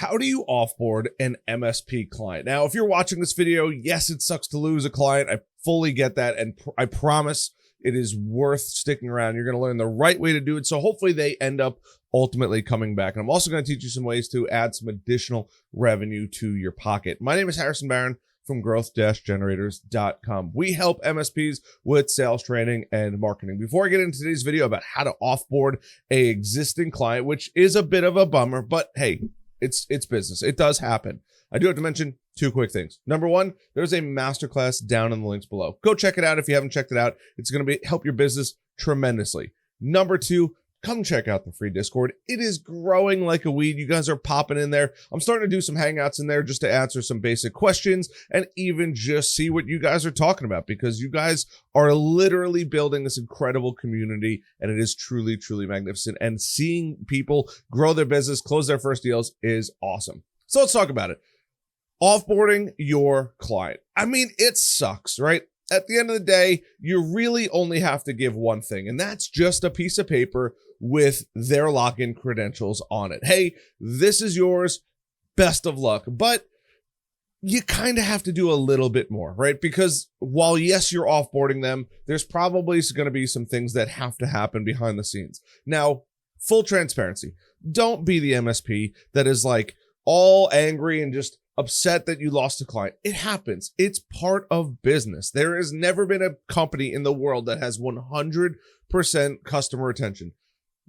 How do you offboard an MSP client? Now, if you're watching this video, yes, it sucks to lose a client. I fully get that. And I promise it is worth sticking around. You're going to learn the right way to do it. So hopefully they end up ultimately coming back. And I'm also going to teach you some ways to add some additional revenue to your pocket. My name is Harrison Barron from growth-generators.com. We help MSPs with sales training and marketing. Before I get into today's video about how to offboard an existing client, which is a bit of a bummer, but hey, it's business. It does happen. I do have to mention two quick things. Number one, there's a masterclass down in the links below. Go check it out if you haven't checked it out. It's going to help your business tremendously. Number two, come check out the free Discord. It is growing like a weed. You guys are popping in there. I'm starting to do some hangouts in there just to answer some basic questions and even just see what you guys are talking about, because you guys are literally building this incredible community, and it is truly, truly magnificent. And seeing people grow their business, close their first deals is awesome. So let's talk about it. Offboarding your client. I mean, it sucks, right? At the end of the day, you really only have to give one thing, and that's just a piece of paper with their login credentials on it. Hey, this is yours. Best of luck. But you kind of have to do a little bit more, right? Because while, yes, you're offboarding them, there's probably going to be some things that have to happen behind the scenes. Now, full transparency. Don't be the MSP that is like all angry and just upset that you lost a client. It happens. It's part of business. There has never been a company in the world that has 100% customer retention.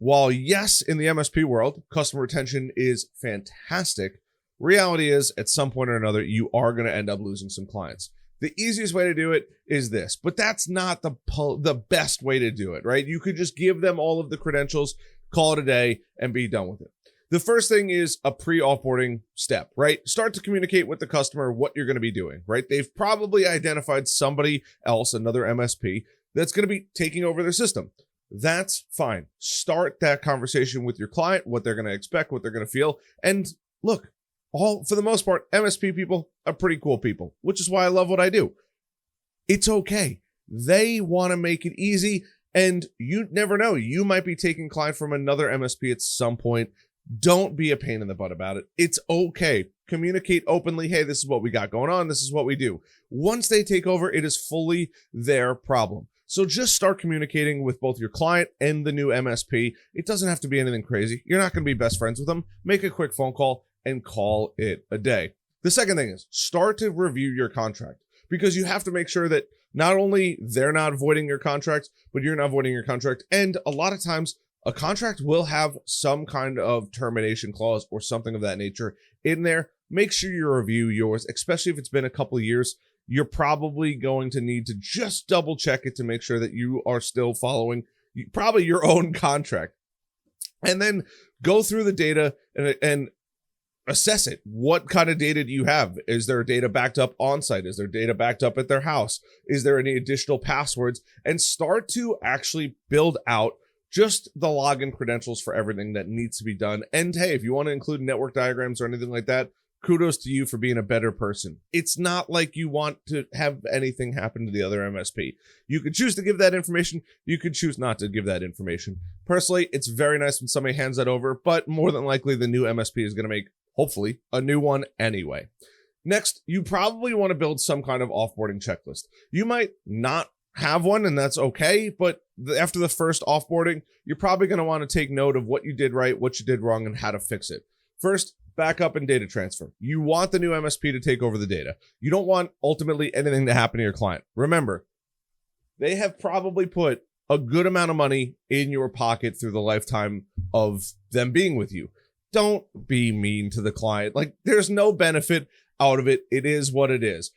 While yes, in the MSP world, customer retention is fantastic, reality is at some point or another, you are going to end up losing some clients. The easiest way to do it is this, but that's not the best way to do it, right? You could just give them all of the credentials, call it a day, and be done with it. The first thing is a pre-offboarding step, right? Start to communicate with the customer what you're going to be doing, right? They've probably identified somebody else, another MSP, that's going to be taking over their system. That's fine. Start that conversation with your client, what they're going to expect, what they're going to feel. And look, for the most part, MSP people are pretty cool people, which is why I love what I do. It's okay. They want to make it easy, and you never know. You might be taking client from another MSP at some point. Don't be a pain in the butt about it. It's okay. Communicate openly. Hey, this is what we got going on. This is what we do. Once they take over, it is fully their problem. So just start communicating with both your client and the new MSP. It doesn't have to be anything crazy. You're not going to be best friends with them. Make a quick phone call and call it a day. The second thing is start to review your contract, because you have to make sure that not only they're not voiding your contract, but you're not voiding your contract. And a lot of times a contract will have some kind of termination clause or something of that nature in there. Make sure you review yours, especially if it's been a couple of years. You're probably going to need to just double check it to make sure that you are still following probably your own contract. And then go through the data and assess it. What kind of data do you have? Is there data backed up on site? Is there data backed up at their house? Is there any additional passwords? And start to actually build out just the login credentials for everything that needs to be done. And hey, if you want to include network diagrams or anything like that, kudos to you for being a better person. It's not like you want to have anything happen to the other MSP. You could choose to give that information. You could choose not to give that information. Personally, it's very nice when somebody hands that over, but more than likely the new MSP is going to make, hopefully, a new one anyway. Next, you probably want to build some kind of offboarding checklist. You might not have one, and that's okay, but after the first offboarding, you're probably going to want to take note of what you did right, what you did wrong, and how to fix it. First, backup and data transfer. You want the new MSP to take over the data. You don't want ultimately anything to happen to your client. Remember, they have probably put a good amount of money in your pocket through the lifetime of them being with you. Don't be mean to the client. Like, there's no benefit out of it. It is what it is.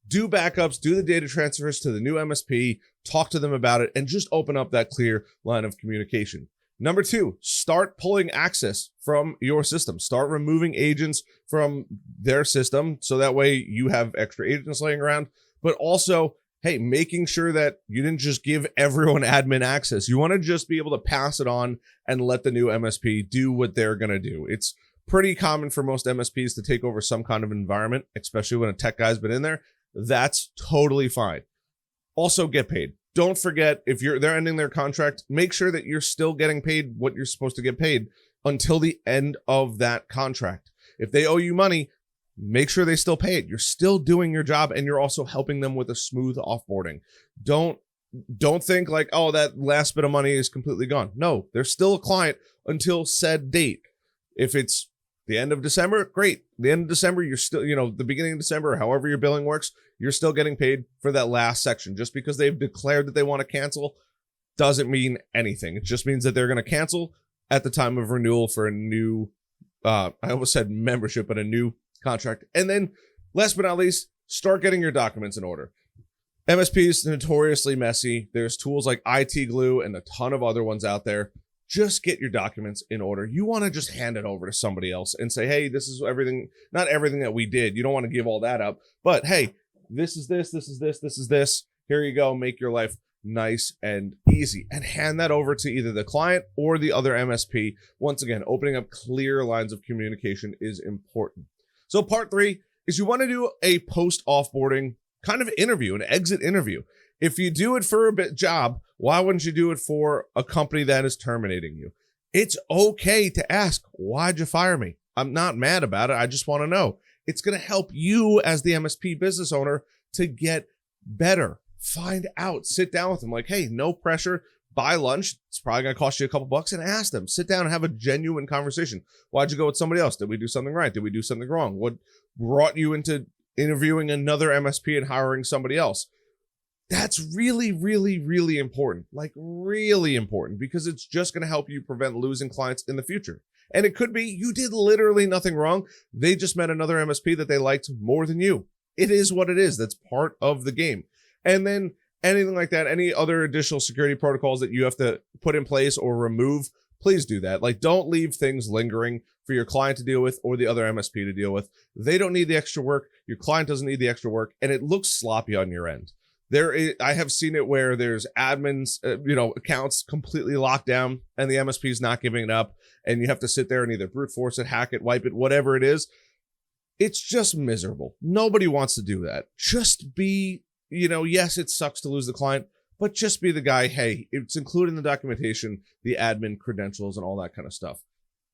Do backups, do the data transfers to the new MSP, talk to them about it, and just open up that clear line of communication. Number two, start pulling access from your system. Start removing agents from their system, so that way you have extra agents laying around, but also, hey, making sure that you didn't just give everyone admin access. You want to just be able to pass it on and let the new MSP do what they're going to do. It's pretty common for most MSPs to take over some kind of environment, especially when a tech guy's been in there. That's totally fine. Also, get paid. Don't forget, if they're ending their contract, make sure that you're still getting paid what you're supposed to get paid until the end of that contract. If they owe you money, make sure they still pay it. You're still doing your job, and you're also helping them with a smooth offboarding. Don't think like, oh, that last bit of money is completely gone. No, they're still a client until said date. If it's the end of December, great. The end of December, you're still, the beginning of December, however your billing works, you're still getting paid for that last section. Just because they've declared that they want to cancel doesn't mean anything. It just means that they're going to cancel at the time of renewal for a new, I almost said membership, but a new contract. And then last but not least, start getting your documents in order. MSP is notoriously messy. There's tools like IT Glue and a ton of other ones out there. Just get your documents in order. You want to just hand it over to somebody else and say, hey, this is everything, not everything that we did. You don't want to give all that up, but hey, this is this, this is this, this is this. Here you go. Make your life nice and easy, and hand that over to either the client or the other MSP. Once again, opening up clear lines of communication is important. So part 3 is you want to do a post-offboarding kind of interview, an exit interview. If you do it for a job, why wouldn't you do it for a company that is terminating you? It's okay to ask, why'd you fire me? I'm not mad about it. I just want to know. It's going to help you as the MSP business owner to get better. Find out, sit down with them like, hey, no pressure, buy lunch. It's probably going to cost you a couple bucks, and ask them, sit down and have a genuine conversation. Why'd you go with somebody else? Did we do something right? Did we do something wrong? What brought you into interviewing another MSP and hiring somebody else? That's really, really, really important. Like really important, because it's just going to help you prevent losing clients in the future. And it could be you did literally nothing wrong. They just met another MSP that they liked more than you. It is what it is. That's part of the game. And then anything like that, any other additional security protocols that you have to put in place or remove, please do that. Like, don't leave things lingering for your client to deal with or the other MSP to deal with. They don't need the extra work. Your client doesn't need the extra work, and it looks sloppy on your end. I have seen it where there's admins, accounts completely locked down, and the MSP is not giving it up, and you have to sit there and either brute force it, hack it, wipe it, whatever it is. It's just miserable. Nobody wants to do that. Just be, yes, it sucks to lose the client, but just be the guy. Hey, it's included in the documentation, the admin credentials and all that kind of stuff.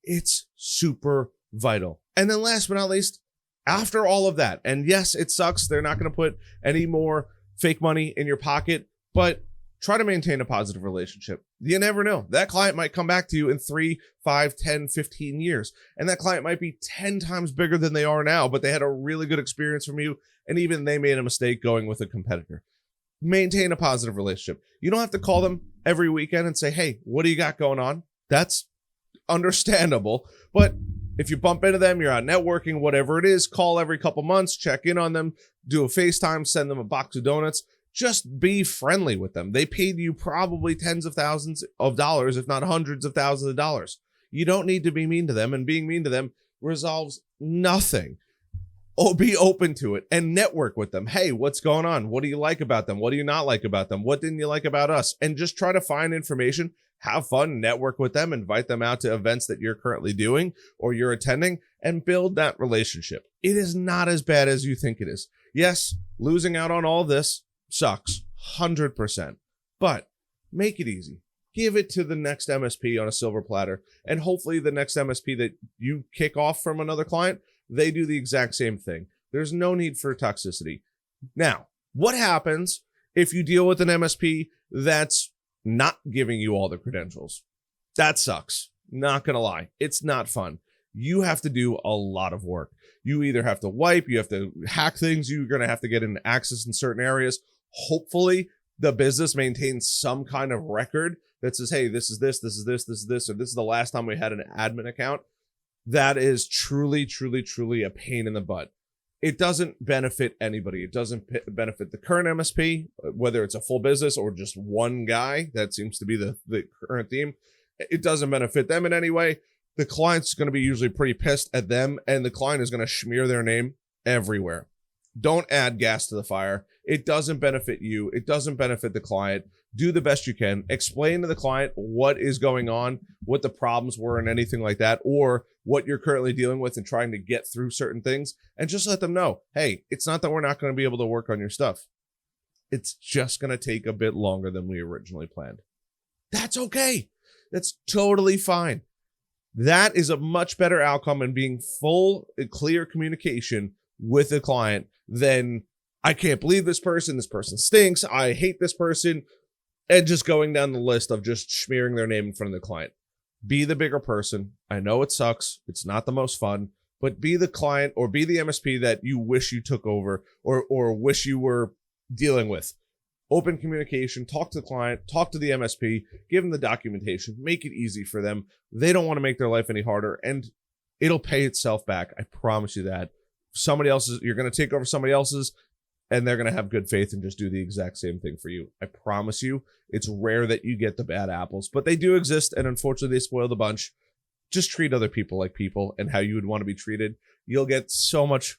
It's super vital. And then last but not least, after all of that, and yes, it sucks. They're not going to put any more fake money in your pocket, but try to maintain a positive relationship. You never know. That client might come back to you in 3, 5, 10, 15 years. And that client might be 10 times bigger than they are now, but they had a really good experience from you. And even they made a mistake going with a competitor. Maintain a positive relationship. You don't have to call them every weekend and say, hey, what do you got going on? That's understandable. But if you bump into them, you're out networking, whatever it is, call every couple months, check in on them, do a FaceTime, send them a box of donuts. Just be friendly with them. They paid you probably tens of thousands of dollars, if not hundreds of thousands of dollars. You don't need to be mean to them, and being mean to them resolves nothing. Oh, be open to it and network with them. Hey, what's going on? What do you like about them? What do you not like about them? What didn't you like about us? And just try to find information, have fun, network with them, invite them out to events that you're currently doing or you're attending, and build that relationship. It is not as bad as you think it is. Yes, losing out on all this sucks, 100%, but make it easy. Give it to the next MSP on a silver platter, and hopefully the next MSP that you kick off from another client, they do the exact same thing. There's no need for toxicity. Now, what happens if you deal with an MSP that's not giving you all the credentials? That sucks. Not gonna lie. It's not fun. You have to do a lot of work. You either have to wipe, you have to hack things, you're gonna have to get in access in certain areas. Hopefully the business maintains some kind of record that says, hey, this is this, this is this, this is this, or this is the last time we had an admin account. That is truly, truly, truly a pain in the butt. It doesn't benefit anybody. It doesn't benefit the current MSP, whether it's a full business or just one guy. That seems to be the current theme. It doesn't benefit them in any way. The client's going to be usually pretty pissed at them, and the client is going to smear their name everywhere. Don't add gas to the fire. It doesn't benefit you. It doesn't benefit the client. Do the best you can. Explain to the client what is going on, what the problems were and anything like that, or what you're currently dealing with and trying to get through certain things, and just let them know, hey, it's not that we're not going to be able to work on your stuff. It's just going to take a bit longer than we originally planned. That's okay. That's totally fine. That is a much better outcome and being full and clear communication with the client than I can't believe this person stinks, I hate this person, and just going down the list of just smearing their name in front of the client. Be the bigger person. I know it sucks. It's not the most fun, but be the client or be the MSP that you wish you took over or wish you were dealing with. Open communication, talk to the client, talk to the MSP, give them the documentation, make it easy for them. They don't want to make their life any harder, and it'll pay itself back. I promise you that. Somebody else's, you're going to take over somebody else's, and they're going to have good faith and just do the exact same thing for you. I promise you, it's rare that you get the bad apples, but they do exist, and unfortunately, they spoil the bunch. Just treat other people like people and how you would want to be treated. You'll get so much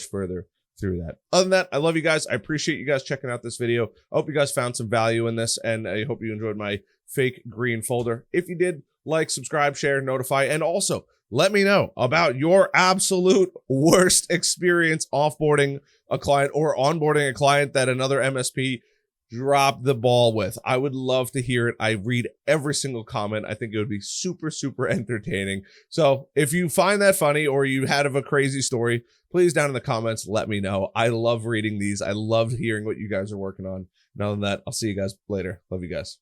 further through that. Other than that, I love you guys. I appreciate you guys checking out this video. I hope you guys found some value in this, and I hope you enjoyed my fake green folder. If you did, like, subscribe, share, notify, and also let me know about your absolute worst experience offboarding a client or onboarding a client that another MSP dropped the ball with. I would love to hear it. I read every single comment. I think it would be super entertaining. So if you find that funny or you had of a crazy story, please down in the comments, let me know. I love reading these. I love hearing what you guys are working on. And other than that, I'll see you guys later. Love you guys.